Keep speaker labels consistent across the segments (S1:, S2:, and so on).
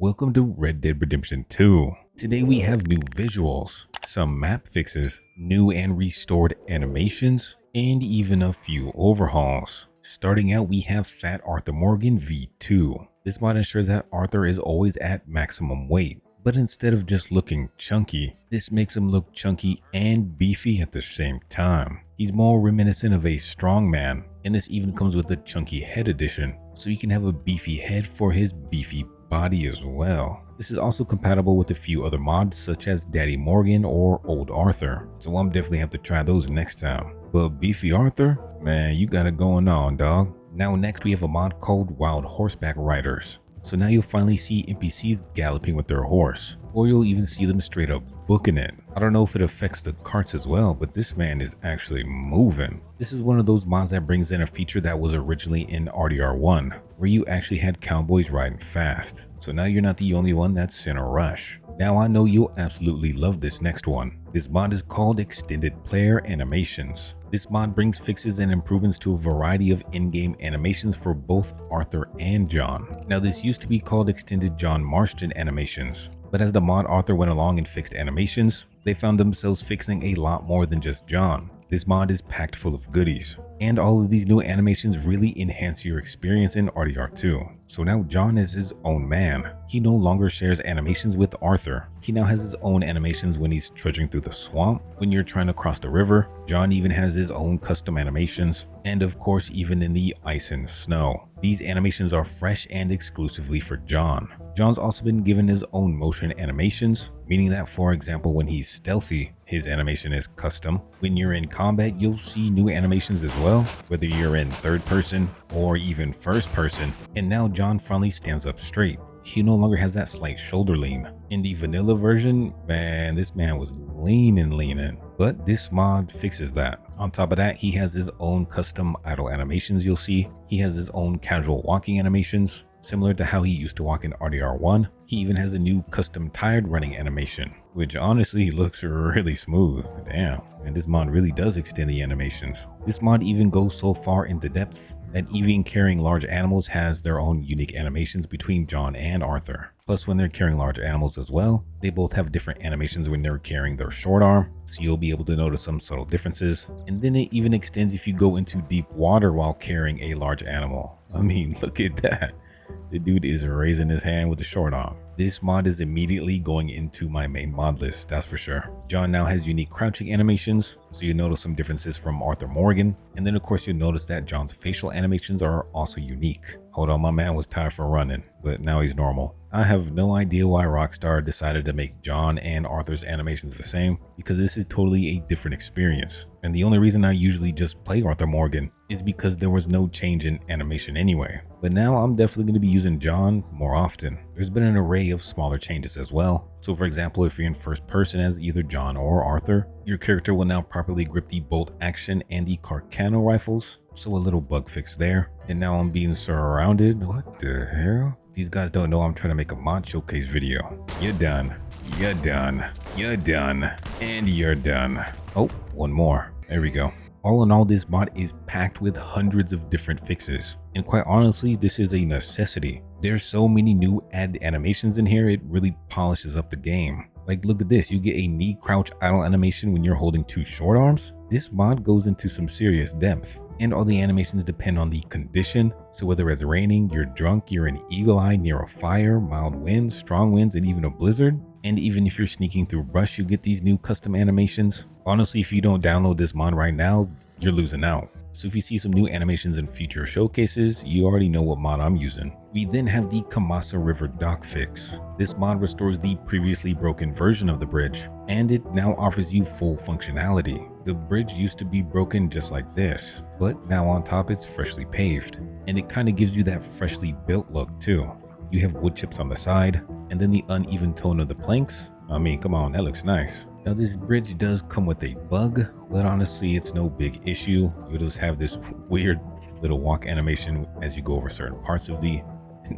S1: Welcome to Red Dead Redemption 2. Today we have new visuals, some map fixes, new and restored animations, and even a few overhauls. Starting out, we have Fat Arthur Morgan V2. This mod ensures that Arthur is always at maximum weight, but instead of just looking chunky, this makes him look chunky and beefy at the same time. He's more reminiscent of a Strongman, and this even comes with the chunky head edition, so you can have a beefy head for his beefy body as well. This is also compatible with a few other mods such as Daddy Morgan or Old Arthur, so I'm definitely have to try those next time. But Beefy Arthur, man, you got it going on, dog. Now next we have a mod called Wild Horseback Riders. So now you'll finally see NPCs galloping with their horse, or you'll even see them straight up booking it. I don't know if it affects the carts as well, but this man is actually moving. This is one of those mods that brings in a feature that was originally in RDR1, where you actually had cowboys riding fast. So now you're not the only one that's in a rush. Now I know you'll absolutely love this next one. This mod is called Extended Player Animations. This mod brings fixes and improvements to a variety of in-game animations for both Arthur and John. Now this used to be called Extended John Marston Animations, but as the mod author went along and fixed animations, they found themselves fixing a lot more than just John. This mod is packed full of goodies, and all of these new animations really enhance your experience in RDR2. So now John is his own man. He no longer shares animations with Arthur. He now has his own animations when he's trudging through the swamp, when you're trying to cross the river. John even has his own custom animations, and of course even in the ice and snow. These animations are fresh and exclusively for John. John's also been given his own motion animations, meaning that, for example, when he's stealthy, his animation is custom. When you're in combat, you'll see new animations as well, whether you're in third person or even first person. And now John finally stands up straight. He no longer has that slight shoulder lean. In the vanilla version, man, this man was leaning, but this mod fixes that. On top of that, he has his own custom idle animations you'll see. He has his own casual walking animations, similar to how he used to walk in RDR1. He even has a new custom tired running animation, which honestly looks really smooth. Damn, and this mod really does extend the animations. This mod even goes so far into depth that even carrying large animals has their own unique animations between John and Arthur. Plus, when they're carrying large animals as well, they both have different animations when they're carrying their short arm, so you'll be able to notice some subtle differences. And then it even extends if you go into deep water while carrying a large animal. I mean, look at that. The dude is raising his hand with the short arm. This mod is immediately going into my main mod list, that's for sure. John now has unique crouching animations, so you notice some differences from Arthur Morgan. And then of course you'll notice that John's facial animations are also unique. Hold on, my man was tired for running, but now he's normal. I have no idea why Rockstar decided to make John and Arthur's animations the same, because this is totally a different experience. And the only reason I usually just play Arthur Morgan is because there was no change in animation anyway. But now I'm definitely going to be using John more often. There's been an array of smaller changes as well. So for example, if you're in first person as either John or Arthur, your character will now properly grip the bolt action and the Carcano rifles. So a little bug fix there. And now I'm being surrounded. What the hell? These guys don't know I'm trying to make a mod showcase video. You're done. You're done. You're done. And you're done. Oh, one more. There we go. All in all, this mod is packed with hundreds of different fixes. And quite honestly, this is a necessity. There's so many new added animations in here, it really polishes up the game. Like, look at this. You get a knee crouch idle animation when you're holding two short arms. This mod goes into some serious depth. And all the animations depend on the condition. So whether it's raining, you're drunk, you're in eagle eye, near a fire, mild winds, strong winds, and even a blizzard. And even if you're sneaking through brush, you get these new custom animations. Honestly, if you don't download this mod right now, you're losing out. So if you see some new animations in future showcases, you already know what mod I'm using. We then have the Kamassa River dock fix. This mod restores the previously broken version of the bridge, and it now offers you full functionality. The bridge used to be broken just like this, but now on top it's freshly paved, and it kind of gives you that freshly built look too. You have wood chips on the side, and then the uneven tone of the planks. I mean, come on, that looks nice. Now this bridge does come with a bug, but honestly it's no big issue. You'll just have this weird little walk animation as you go over certain parts of the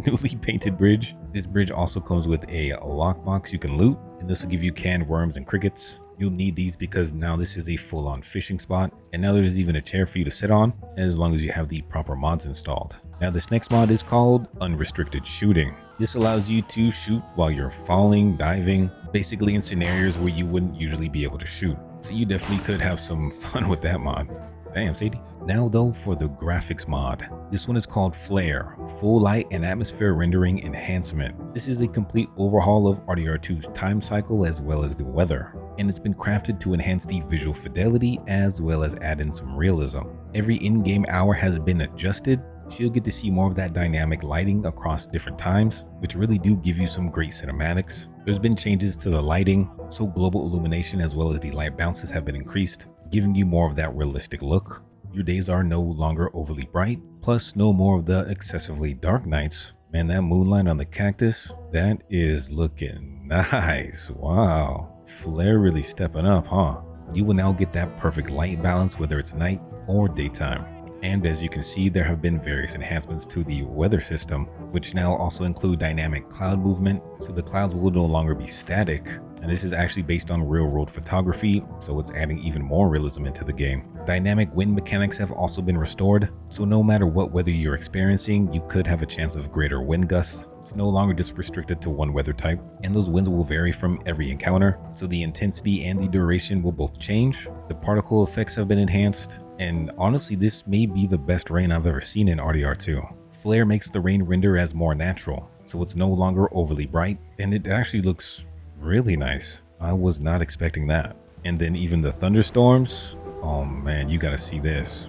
S1: newly painted bridge. This bridge also comes with a lockbox you can loot, and this will give you canned worms and crickets. You'll need these because now this is a full-on fishing spot, and now there's even a chair for you to sit on, as long as you have the proper mods installed. Now this next mod is called Unrestricted Shooting. This allows you to shoot while you're falling, diving, basically in scenarios where you wouldn't usually be able to shoot. So you definitely could have some fun with that mod. Damn, Sadie. Now though, for the graphics mod. This one is called Flare, Full Light and Atmosphere Rendering Enhancement. This is a complete overhaul of RDR2's time cycle as well as the weather, and it's been crafted to enhance the visual fidelity as well as add in some realism. Every in-game hour has been adjusted, so you'll get to see more of that dynamic lighting across different times, which really do give you some great cinematics. There's been changes to the lighting, so global illumination as well as the light bounces have been increased, giving you more of that realistic look. Your days are no longer overly bright, plus no more of the excessively dark nights. Man, that moonlight on the cactus, that is looking nice. Wow, Flare really stepping up, huh? You will now get that perfect light balance whether it's night or daytime. And as you can see, there have been various enhancements to the weather system, which now also include dynamic cloud movement, so the clouds will no longer be static. And this is actually based on real-world photography, so it's adding even more realism into the game. Dynamic wind mechanics have also been restored, so no matter what weather you're experiencing, you could have a chance of greater wind gusts. It's no longer just restricted to one weather type, and those winds will vary from every encounter, so the intensity and the duration will both change. The particle effects have been enhanced, and honestly, this may be the best rain I've ever seen in RDR2. Flare makes the rain render as more natural, so it's no longer overly bright, and it actually looks really nice. I was not expecting that. And then even the thunderstorms, oh man, you gotta see this.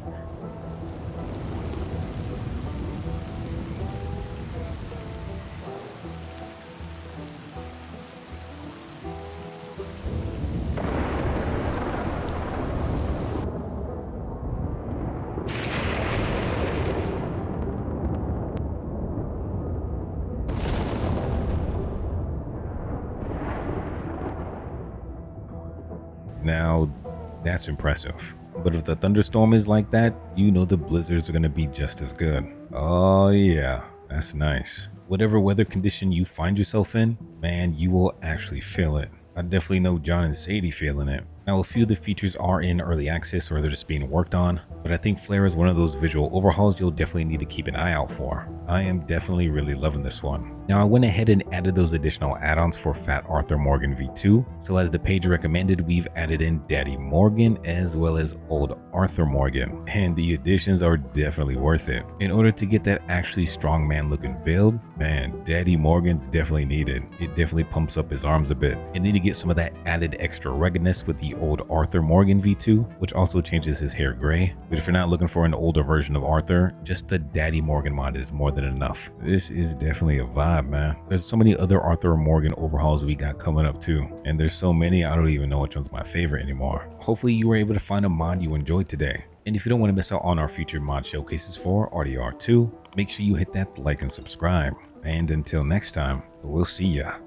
S1: Now, that's impressive. But if the thunderstorm is like that, you know the blizzards are gonna be just as good. Oh yeah, that's nice. Whatever weather condition you find yourself in, man, you will actually feel it. I definitely know John and Sadie feeling it. Now, a few of the features are in early access or they're just being worked on, but I think Flare is one of those visual overhauls you'll definitely need to keep an eye out for. I am definitely really loving this one. Now, I went ahead and added those additional add-ons for Fat Arthur Morgan V2. So as the page recommended, we've added in Daddy Morgan as well as Old Arthur Morgan, and the additions are definitely worth it. In order to get that actually strongman looking build, man, Daddy Morgan's definitely needed. It definitely pumps up his arms a bit. And need to get some of that added extra ruggedness with the Old Arthur Morgan V2, which also changes his hair gray. But if you're not looking for an older version of Arthur, just the Daddy Morgan mod is more than enough. This is definitely a vibe, man. There's so many other Arthur Morgan overhauls we got coming up too, and there's so many I don't even know which one's my favorite anymore. Hopefully you were able to find a mod you enjoyed today. And if you don't want to miss out on our future mod showcases for RDR2, make sure you hit that like and subscribe. And until next time, we'll see ya.